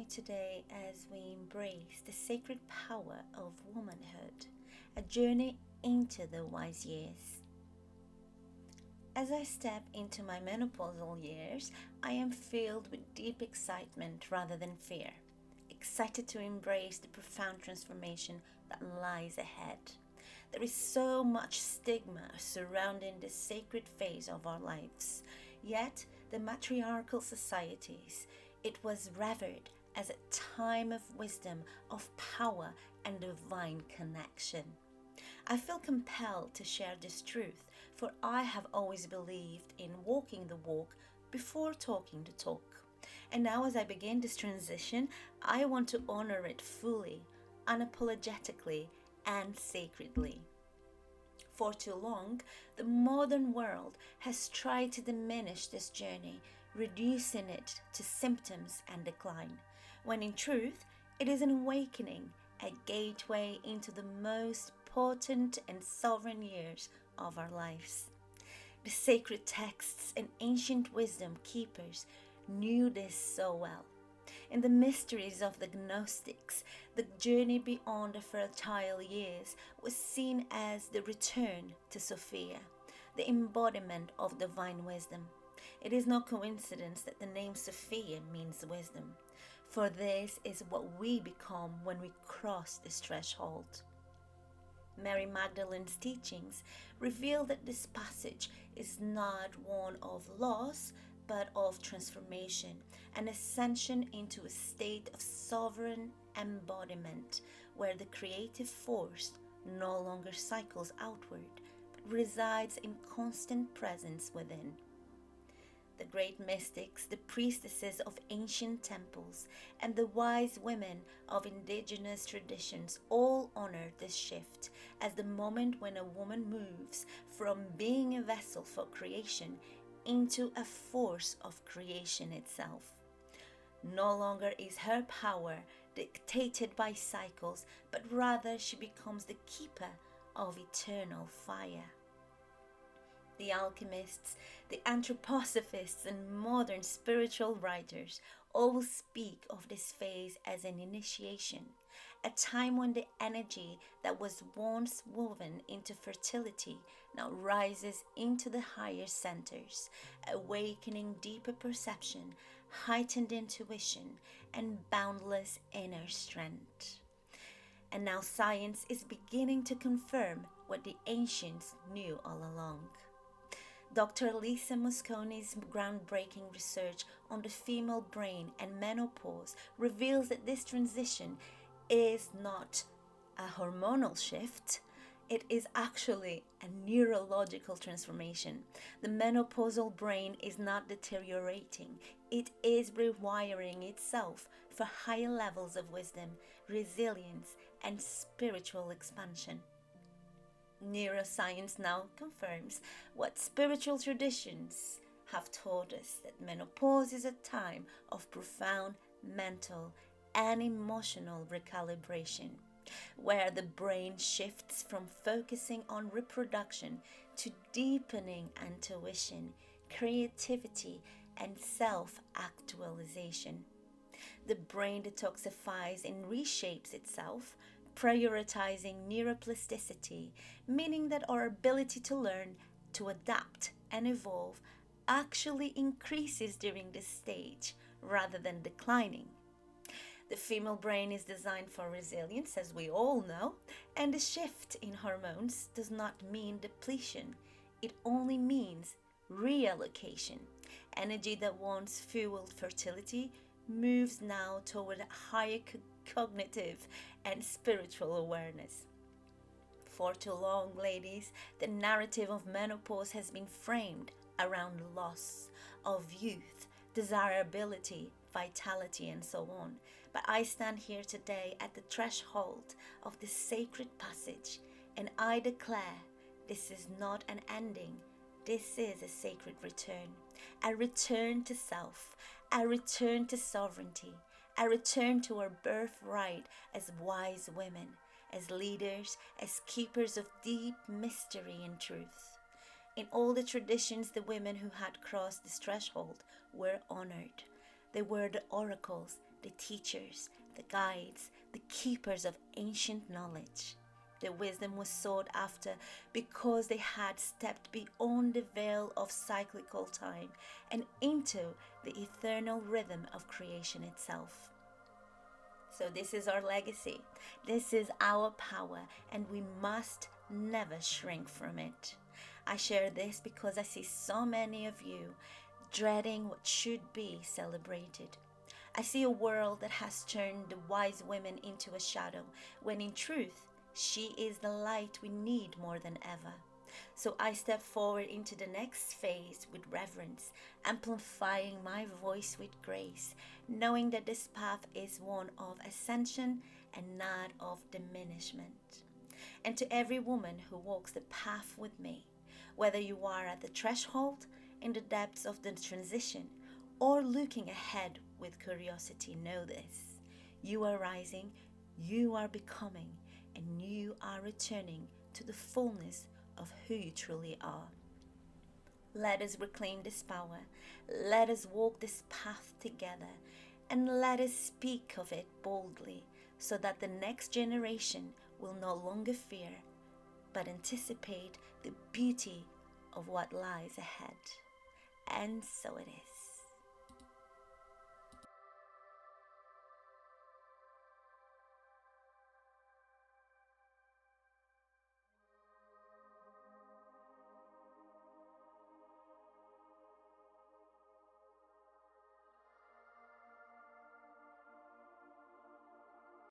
today as we embrace the sacred power of womanhood, a journey into the wise years. As I step into my menopausal years, I am filled with deep excitement rather than fear, excited to embrace the profound transformation that lies ahead. There is so much stigma surrounding this sacred phase of our lives, yet the matriarchal societies, it was revered as a time of wisdom, of power, and divine connection. I feel compelled to share this truth, for I have always believed in walking the walk before talking the talk. And now, as I begin this transition, I want to honor it fully, unapologetically, and sacredly. For too long, the modern world has tried to diminish this journey, reducing it to symptoms and decline, when in truth, it is an awakening, a gateway into the most potent and sovereign years of our lives. The sacred texts and ancient wisdom keepers knew this so well. In the mysteries of the Gnostics, the journey beyond the fertile years was seen as the return to Sophia, the embodiment of divine wisdom. It is no coincidence that the name Sophia means wisdom, for this is what we become when we cross this threshold. Mary Magdalene's teachings reveal that this passage is not one of loss, but of transformation, an ascension into a state of sovereign embodiment, where the creative force no longer cycles outward, but resides in constant presence within. The great mystics, the priestesses of ancient temples, and the wise women of indigenous traditions all honor this shift as the moment when a woman moves from being a vessel for creation into a force of creation itself. No longer is her power dictated by cycles, but rather she becomes the keeper of eternal fire. The alchemists, the anthroposophists, and modern spiritual writers all speak of this phase as an initiation, a time when the energy that was once woven into fertility now rises into the higher centers, awakening deeper perception, heightened intuition, and boundless inner strength. And now science is beginning to confirm what the ancients knew all along. Dr. Lisa Mosconi's groundbreaking research on the female brain and menopause reveals that this transition is not a hormonal shift, it is actually a neurological transformation. The menopausal brain is not deteriorating, it is rewiring itself for higher levels of wisdom, resilience, and spiritual expansion. Neuroscience now confirms what spiritual traditions have taught us, that menopause is a time of profound mental and emotional recalibration, where the brain shifts from focusing on reproduction to deepening intuition, creativity, and self-actualization. The brain detoxifies and reshapes itself, prioritizing neuroplasticity, meaning that our ability to learn, to adapt, and evolve actually increases during this stage rather than declining. The female brain is designed for resilience, as we all know, and the shift in hormones does not mean depletion. It only means reallocation. Energy that once fueled fertility moves now toward higher cognitive and spiritual awareness. For too long, ladies, the narrative of menopause has been framed around loss of youth, desirability, vitality, and so on. But I stand here today at the threshold of this sacred passage, and I declare this is not an ending. This is a sacred return, a return to self, a return to sovereignty, a return to our birthright as wise women, as leaders, as keepers of deep mystery and truth. In all the traditions, the women who had crossed this threshold were honored. They were the oracles, the teachers, the guides, the keepers of ancient knowledge. Their wisdom was sought after because they had stepped beyond the veil of cyclical time and into the eternal rhythm of creation itself. So, this is our legacy. This is our power, and we must never shrink from it. I share this because I see so many of you dreading what should be celebrated. I see a world that has turned the wise women into a shadow, when in truth, she is the light we need more than ever. So I step forward into the next phase with reverence, amplifying my voice with grace, knowing that this path is one of ascension and not of diminishment. And to every woman who walks the path with me, whether you are at the threshold, in the depths of the transition, or looking ahead with curiosity, know this: you are rising, you are becoming, and you are returning to the fullness of who you truly are. Let us reclaim this power. Let us walk this path together. And let us speak of it boldly so that the next generation will no longer fear, but anticipate the beauty of what lies ahead. And so it is.